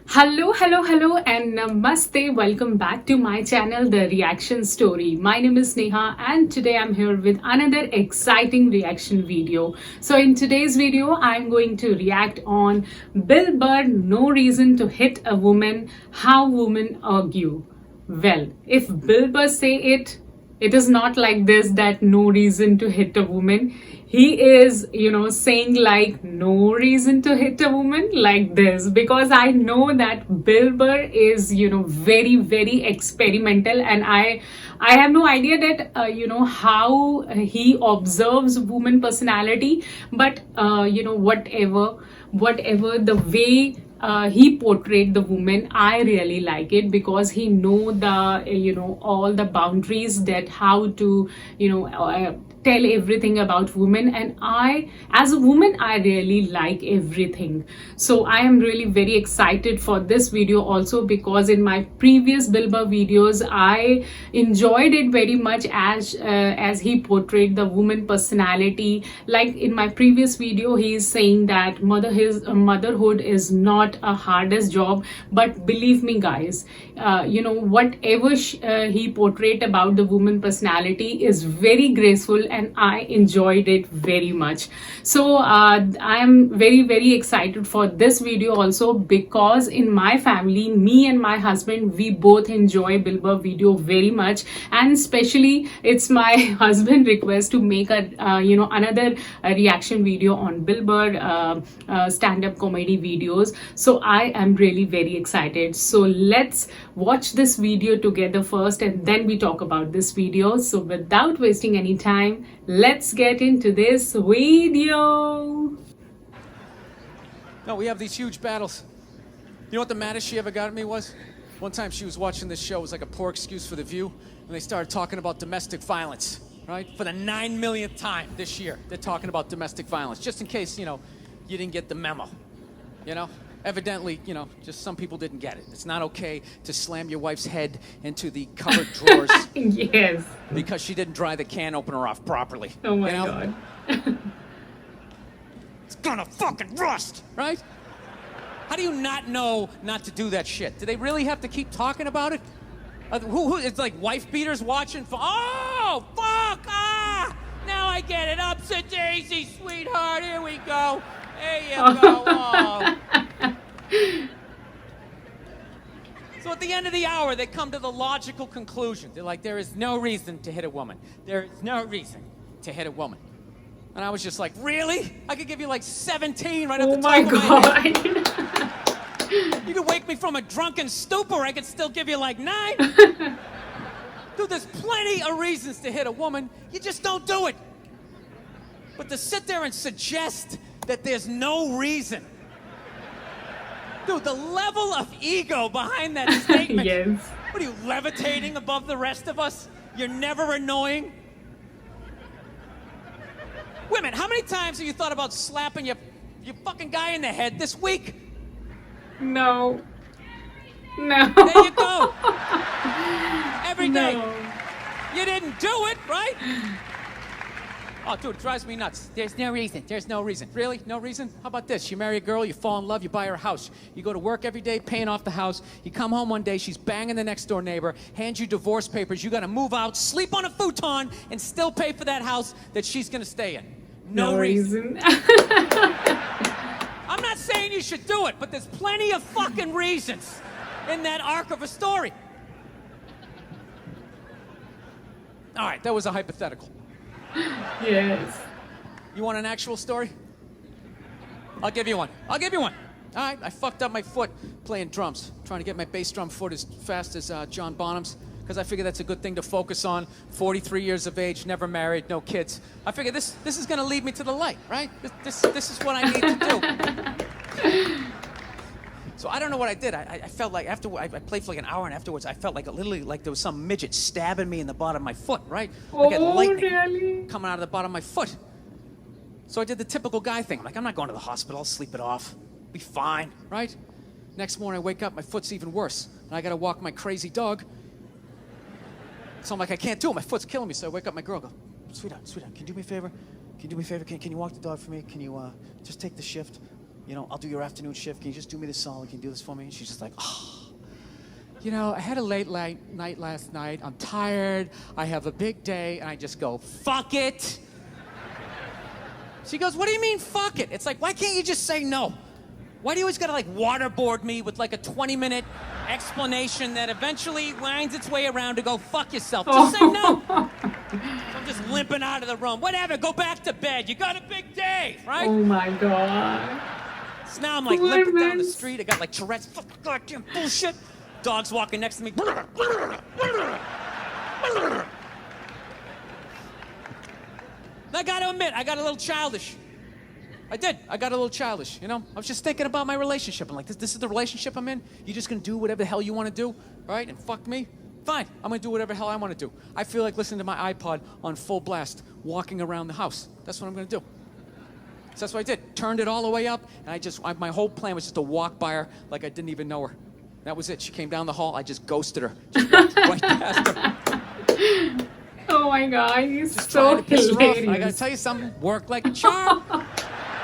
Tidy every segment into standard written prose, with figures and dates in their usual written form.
Hello, and namaste. Welcome back to my channel, The Reaction Story. My name is Neha, and today I'm here with another exciting reaction video. So, in today's video, I'm going to react on Bill Burr, No Reason to Hit a Woman, How Women Argue. Well, if Bill Burr say it, it is not like this that no reason to hit a woman. He is, saying like no reason to hit a woman like this, because I know that Bill Burr is, very, very experimental, and I have no idea that, how he observes woman personality, but, whatever the way he portrayed the woman, I really like it because he know the all the boundaries, that how to tell everything about women. And I, as a woman, I really like everything. So I am really very excited for this video also, because in my previous Bill Burr videos I enjoyed it very much as he portrayed the woman personality. Like in my previous video, he is saying that motherhood is not a hardest job, but believe me guys, whatever he portrayed about the woman personality is very graceful, and I enjoyed it very much. So I am very, very excited for this video also, because in my family, me and my husband, we both enjoy Bill Burr video very much, and especially it's my husband request to make a another reaction video on Bill Burr stand-up comedy videos. So I am really very excited. So let's watch this video together first, and then we talk about this video. So without wasting any time, let's get into this video. No, we have these huge battles. You know what the maddest she ever got at me was? One time she was watching this show, it was like a poor excuse for The View, and they started talking about domestic violence, right? For the 9 millionth time this year, they're talking about domestic violence, just in case, you didn't get the memo, Evidently, just some people didn't get it. It's not okay to slam your wife's head into the cupboard drawers. Yes. Because she didn't dry the can opener off properly. Oh my God. It's gonna fucking rust, right? How do you not know not to do that shit? Do they really have to keep talking about it? It's like wife beaters watching for, oh, fuck, now I get it. Ups a daisy, sweetheart, here we go. There you go. Oh. So at the end of the hour, they come to the logical conclusion. They're like, there is no reason to hit a woman. There is no reason to hit a woman. And I was just like, really? I could give you like 17 right at the top of my head. You could wake me from a drunken stupor, I could still give you like 9. Dude, there's plenty of reasons to hit a woman. You just don't do it. But to sit there and suggest that there's no reason. Dude, the level of ego behind that statement. Yes. What are you, levitating above the rest of us? You're never annoying? Women, how many times have you thought about slapping your fucking guy in the head this week? No. No. There you go. Every day. No. You didn't do it, right? Oh, dude, it drives me nuts. There's no reason. There's no reason. Really? No reason? How about this? You marry a girl, you fall in love, you buy her a house. You go to work every day, paying off the house. You come home one day, she's banging the next door neighbor, hands you divorce papers. You got to move out, sleep on a futon, and still pay for that house that she's going to stay in. No reason. I'm not saying you should do it, but there's plenty of fucking reasons in that arc of a story. All right, that was a hypothetical. Yes. You want an actual story? I'll give you one. All right, I fucked up my foot playing drums, trying to get my bass drum foot as fast as John Bonham's, because I figure that's a good thing to focus on. 43 years of age, never married, no kids. I figure this is going to lead me to the light, right? This is what I need to do. So I don't know what I did. I felt like after I played for like an hour, and afterwards I felt like literally like there was some midget stabbing me in the bottom of my foot, right? Like I had lightning really? coming out of the bottom of my foot. So I did the typical guy thing. I'm like, I'm not going to the hospital. I'll sleep it off. Be fine, right? Next morning I wake up, my foot's even worse, and I got to walk my crazy dog. So I'm like, I can't do it. My foot's killing me. So I wake up my girl, go, sweetheart, can you do me a favor? Can you do me a favor? Can you walk the dog for me? Can you just take the shift? I'll do your afternoon shift. Can you just do me this solid? Can you do this for me? And she's just like, oh. I had a late night last night. I'm tired. I have a big day. And I just go, fuck it. She goes, what do you mean, fuck it? It's like, why can't you just say no? Why do you always gotta like waterboard me with like a 20-minute explanation that eventually winds its way around to go fuck yourself? Just say no. So I'm just limping out of the room. Whatever, go back to bed. You got a big day, right? Oh my God. So now I'm like limping down the street. I got like Tourette's. Fucking goddamn bullshit. Dog's walking next to me. I gotta admit, I got a little childish. I did. I got a little childish, I was just thinking about my relationship. I'm like, this is the relationship I'm in? You're just gonna do whatever the hell you want to do, right? And fuck me? Fine. I'm gonna do whatever the hell I want to do. I feel like listening to my iPod on full blast, walking around the house. That's what I'm gonna do. So that's what I did. Turned it all the way up, and my whole plan was just to walk by her like I didn't even know her. That was it. She came down the hall. I just ghosted her. Just walked right past her. Oh my God, he's Just so trying to piss her off. hilarious. I gotta tell you something. Worked like a charm.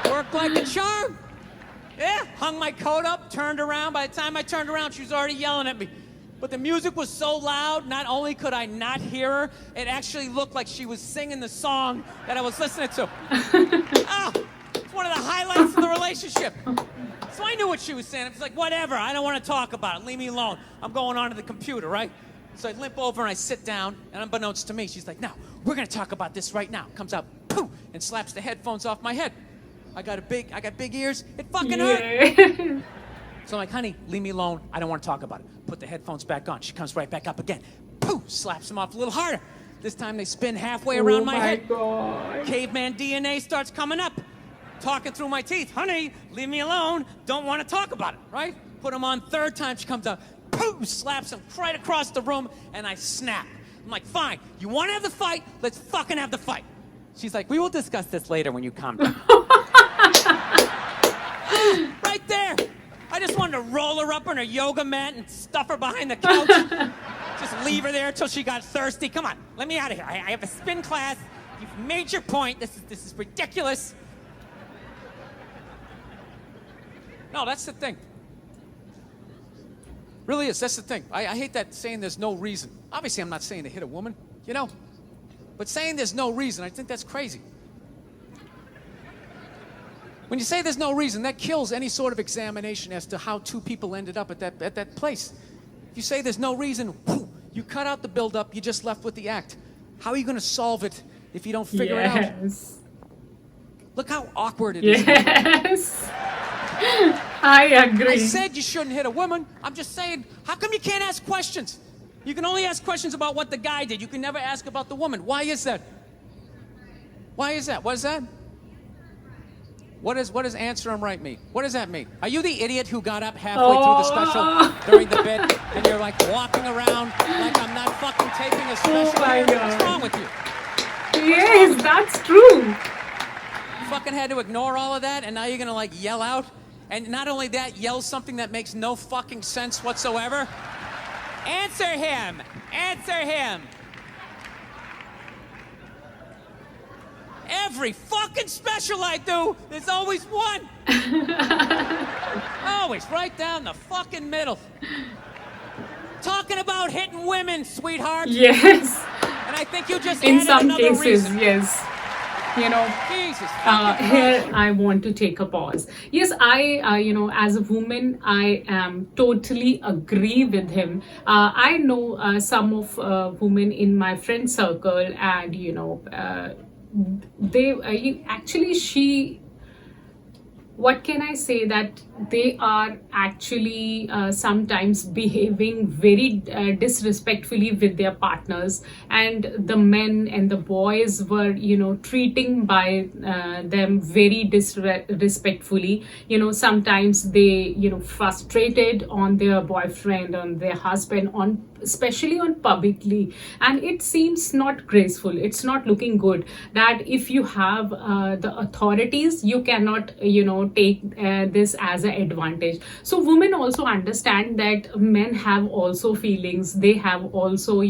Worked like a charm. Yeah, hung my coat up, turned around. By the time I turned around, she was already yelling at me. But the music was so loud, not only could I not hear her, it actually looked like she was singing the song that I was listening to. It's one of the highlights of the relationship. So I knew what she was saying. I was like, whatever, I don't want to talk about it. Leave me alone. I'm going onto the computer, right? So I limp over and I sit down, and unbeknownst to me, she's like, no, we're going to talk about this right now. Comes out, poof, and slaps the headphones off my head. I got big ears. It fucking hurt. So I'm like, honey, leave me alone. I don't want to talk about it. Put the headphones back on. She comes right back up again. Poof, slaps them off a little harder. This time they spin halfway around my head. God. Caveman DNA starts coming up. Talking through my teeth. Honey, leave me alone. Don't want to talk about it, right? Put them on. Third time she comes out. Poof, slaps him right across the room, and I snap. I'm like, fine. You want to have the fight? Let's fucking have the fight. She's like, we will discuss this later when you calm down. Right there. I just wanted to roll her up on her yoga mat and stuff her behind the couch. Just leave her there until she got thirsty. Come on, let me out of here. I have a spin class. You've made your point. This is ridiculous. No, that's the thing. Really is. That's the thing. I hate that saying there's no reason. Obviously, I'm not saying to hit a woman, But saying there's no reason, I think that's crazy. When you say there's no reason, that kills any sort of examination as to how two people ended up at that place. If you say there's no reason, you cut out the build-up, you're just left with the act. How are you going to solve it if you don't figure it out? Look how awkward it is. Yes. I agree. I said you shouldn't hit a woman. I'm just saying, how come you can't ask questions? You can only ask questions about what the guy did. You can never ask about the woman. Why is that? Why is that? What is that? What does answer him right mean? What does that mean? Are you the idiot who got up halfway through the special during the bit and you're like walking around like I'm not fucking taping a special here? What's wrong with you? Yes, that's true. You fucking had to ignore all of that and now you're gonna like yell out? And not only that, yell something that makes no fucking sense whatsoever? Answer him! Answer him! Every fucking special I do, there's always one. Always right down the fucking middle. Talking about hitting women, sweetheart. Yes. And I think you just In added some another cases, reason. yes. Jesus. Here I want to take a pause. Yes, I, as a woman, I totally agree with him. I know some of women in my friend circle, and what can I say, that they are actually sometimes behaving very disrespectfully with their partners, and the men and the boys were treating by them very disrespectfully. Sometimes they frustrated on their boyfriend, on their husband, on especially on publicly, and it seems not graceful. It's not looking good that if you have the authorities, you cannot take this as an advantage. So women also understand that men have also feelings, they have also,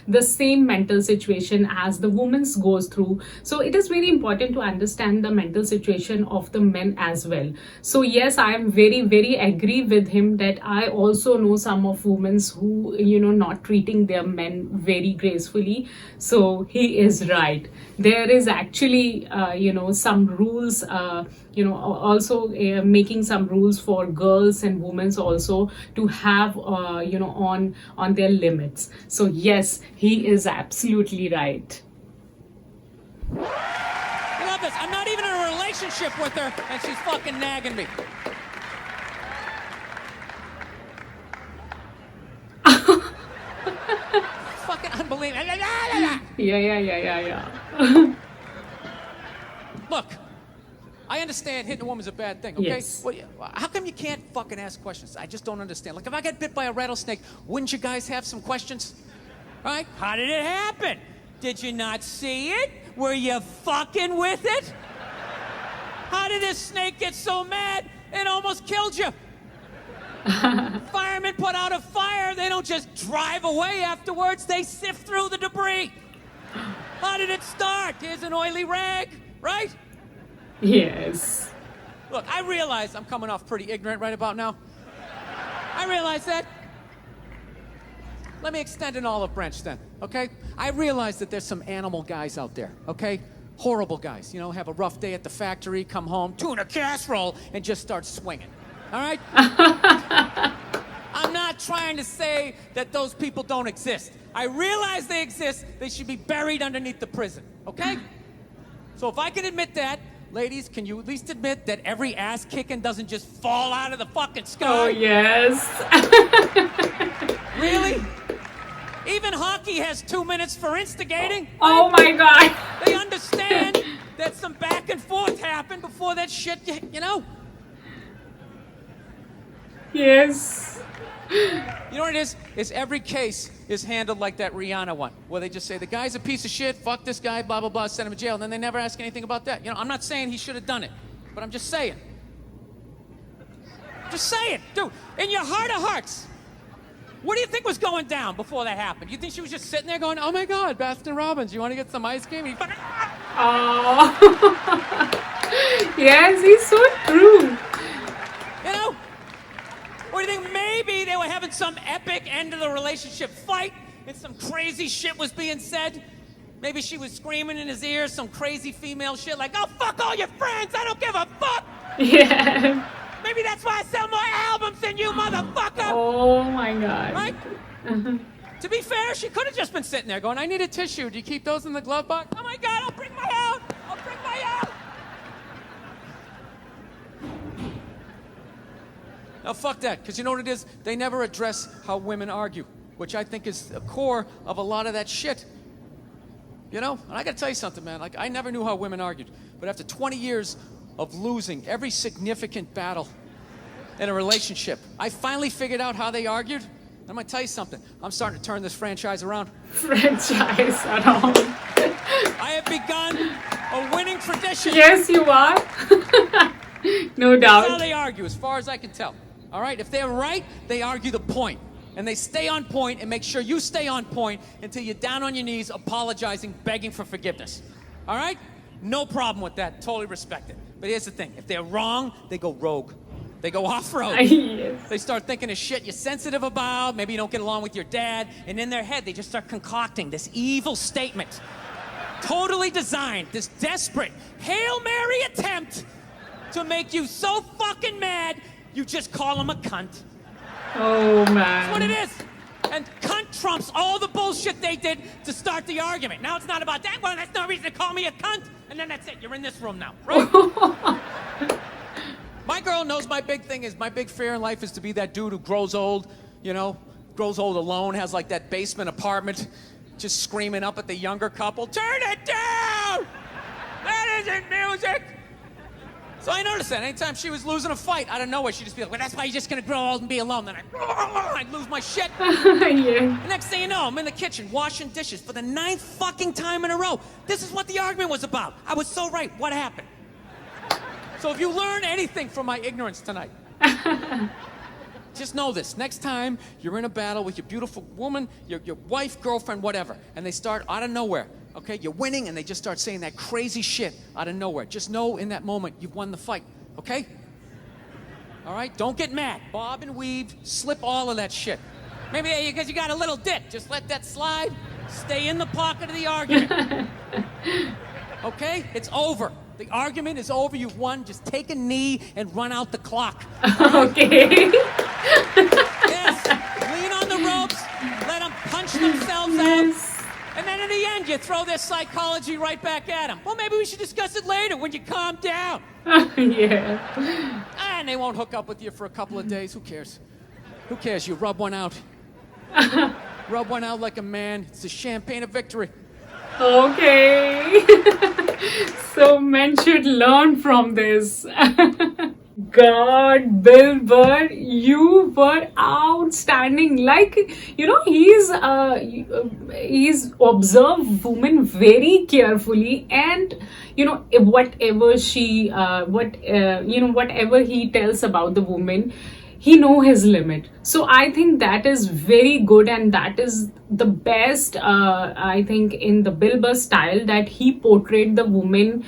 the same mental situation as the woman's goes through. So it is very important to understand the mental situation of the men as well. So yes, I am very, very agree with him that I also know some of women who, not treating their men very gracefully. So he is right. There is actually, some rules, also making some rules for girls and women also to have, on their limits. So yes, he is absolutely right. You love this. I'm not even in a relationship with her, and she's fucking nagging me. Fucking unbelievable. Yeah. Look, I understand hitting a woman's a bad thing, okay? Yes. Well, how come you can't fucking ask questions? I just don't understand. Like, if I got bit by a rattlesnake, wouldn't you guys have some questions? Right? How did it happen? Did you not see it? Were you fucking with it? How did this snake get so mad it almost killed you? Firemen put out a fire, they don't just drive away afterwards, they sift through the debris. How did it start? Here's an oily rag, right? Yes. Look, I realize I'm coming off pretty ignorant right about now. I realize that. Let me extend an olive branch then, okay? I realize that there's some animal guys out there, okay? Horrible guys, have a rough day at the factory, come home, tuna casserole, and just start swinging, all right? I'm not trying to say that those people don't exist. I realize they exist. They should be buried underneath the prison, okay? So if I can admit that, ladies, can you at least admit that every ass kicking doesn't just fall out of the fucking sky? Oh, yes. Really? Even hockey has 2 minutes for instigating. Oh my God. They understand that some back and forth happened before that shit, Yes. You know what it is? Is every case is handled like that Rihanna one, where they just say, the guy's a piece of shit, fuck this guy, blah, blah, blah, send him to jail, and then they never ask anything about that. I'm not saying he should have done it, but I'm just saying. Just saying. Dude, in your heart of hearts, what do you think was going down before that happened? You think she was just sitting there going, oh my God, Baskin Robbins, you want to get some ice cream? And he fucking... Oh. Yes, he's so true. Or do you think maybe they were having some epic end of the relationship fight and some crazy shit was being said? Maybe she was screaming in his ear some crazy female shit like, oh, fuck all your friends, I don't give a fuck! Yeah. Maybe that's why I sell more albums than you, motherfucker! Oh my God. Right? To be fair, she could have just been sitting there going, I need a tissue, do you keep those in the glove box? Oh my God, I'll bring my out! I'll bring my out! Now, fuck that, because you know what it is? They never address how women argue, which I think is the core of a lot of that shit. And I gotta tell you something, man. Like, I never knew how women argued, but after 20 years of losing every significant battle in a relationship, I finally figured out how they argued. I'm gonna tell you something. I'm starting to turn this franchise around. Franchise around. I have begun a winning tradition. Yes, you are. No doubt. That's how they argue, as far as I can tell. All right? If they're right, they argue the point. And they stay on point and make sure you stay on point until you're down on your knees, apologizing, begging for forgiveness. All right? No problem with that. Totally respect it. But here's the thing. If they're wrong, they go rogue. They go off-road. Yes. They start thinking of shit you're sensitive about. Maybe you don't get along with your dad. And in their head, they just start concocting this evil statement. Totally designed. This desperate Hail Mary attempt to make you so fucking mad, you just call him a cunt. Oh, man. That's what it is. And cunt trumps all the bullshit they did to start the argument. Now it's not about that. Well, that's no reason to call me a cunt. And then that's it. You're in this room now, right? My girl knows my big fear in life is to be that dude who grows old, grows old alone, has like that basement apartment, just screaming up at the younger couple, turn it down! That isn't music! So I noticed that anytime she was losing a fight, out of nowhere, she'd just be like, well, that's why you're just gonna grow old and be alone. Then I'd lose my shit. Yeah. The next thing you know, I'm in the kitchen washing dishes for the 9th fucking time in a row. This is what the argument was about. I was so right. What happened? So if you learn anything from my ignorance tonight, just know this. Next time you're in a battle with your beautiful woman, your wife, girlfriend, whatever, and they start out of nowhere, okay? You're winning, and they just start saying that crazy shit out of nowhere. Just know in that moment you've won the fight, okay? All right? Don't get mad. Bob and weave, slip all of that shit. Maybe because you got a little dick. Just let that slide. Stay in the pocket of the argument. Okay? It's over. The argument is over. You've won. Just take a knee and run out the clock. Okay. Yes. Lean on the ropes. Let them punch themselves out. And then in the end, you throw their psychology right back at them. Well, maybe we should discuss it later when you calm down. Yeah. And they won't hook up with you for a couple of days. Who cares? Who cares? You rub one out. Rub one out like a man. It's the champagne of victory. Okay. So men should learn from this. God, Bill Burr, you were outstanding. Like, you know, he's observed women very carefully, and you know, whatever whatever he tells about the woman, he know his limit. So I think that is very good, and that is the best, I think, in the Bill Burr style, that he portrayed the woman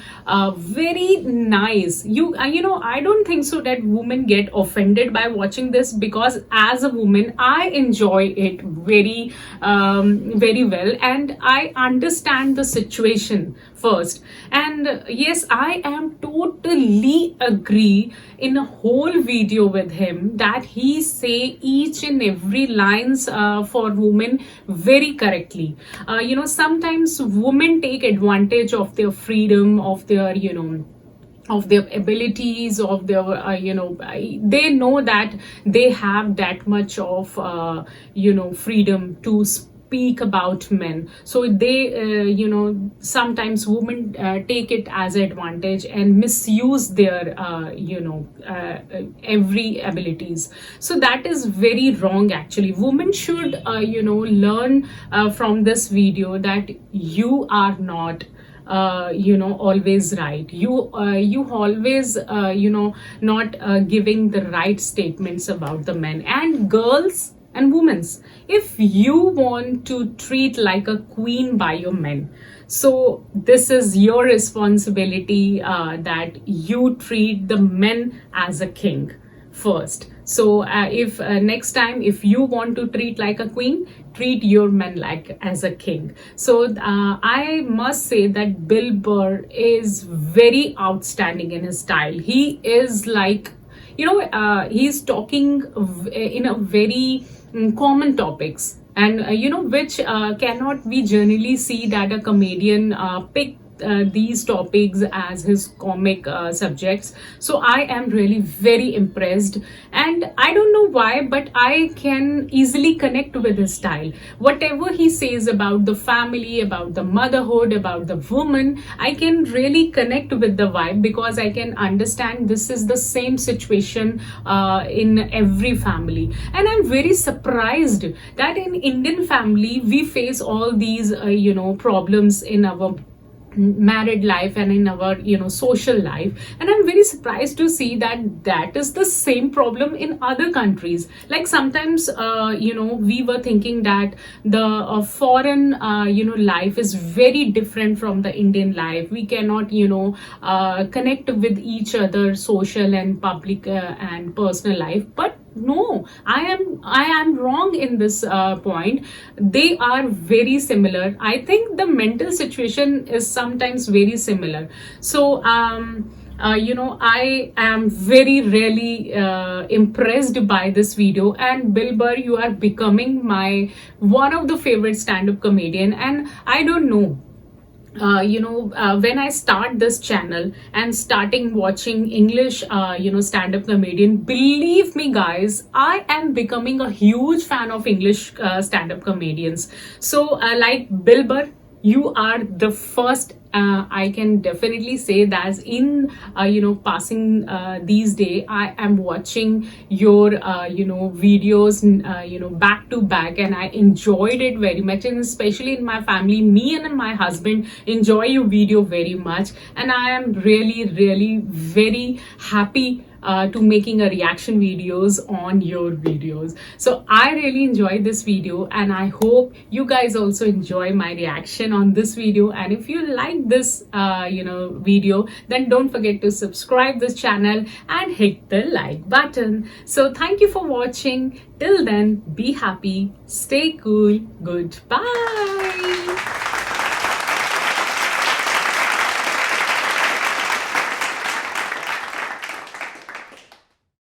very nice. You know, I don't think so that women get offended by watching this, because as a woman I enjoy it very very well, and I understand the situation first. And yes, I am totally agree in a whole video with him that he say each and every lines for women very correctly. You know, sometimes women take advantage of their freedom, of their, you know, of their abilities, of their you know, they know that they have that much of you know, freedom to speak about men. So they you know, sometimes women take it as an advantage and misuse their you know, every abilities. So that is very wrong. Actually, women should you know, learn from this video that you are not you know, always right. You always you know, not giving the right statements about the men and girls and women's. If you want to treat like a queen by your men, so this is your responsibility, that you treat the men as a king first. So if next time, if you want to treat like a queen, treat your men like as a king. So I must say that Bill Burr is very outstanding in his style. He is like, you know, he's talking in a very common topics, and you know, which cannot be generally see that a comedian pick these topics as his comic subjects. So I am really very impressed, and I don't know why, but I can easily connect with his style. Whatever he says about the family, about the motherhood, about the woman, I can really connect with the vibe, because I can understand this is the same situation in every family. And I'm very surprised that in Indian family we face all these you know, problems in our married life and in our, you know, social life. And I'm very surprised to see that that is the same problem in other countries. Like sometimes you know, we were thinking that the foreign you know, life is very different from the Indian life. We cannot, you know, connect with each other, social and public and personal life. But no, I am wrong in this point. They are very similar. I think the mental situation is sometimes very similar. So you know, I am very really impressed by this video. And Bill Burr, you are becoming my one of the favorite stand-up comedian. And I don't know, you know, when I start this channel and starting watching English you know, stand-up comedian, believe me guys, I am becoming a huge fan of English stand-up comedians. So like Bill Burr, you are the first. I can definitely say that in passing these days, I am watching your videos back to back, and I enjoyed it very much. And especially in my family, me and my husband enjoy your video very much, and I am really very happy to making a reaction videos on your videos. So I really enjoyed this video, and I hope you guys also enjoy my reaction on this video. And if you like this video, then don't forget to subscribe this channel and hit the like button. So thank you for watching. Till then, be happy, stay cool, goodbye.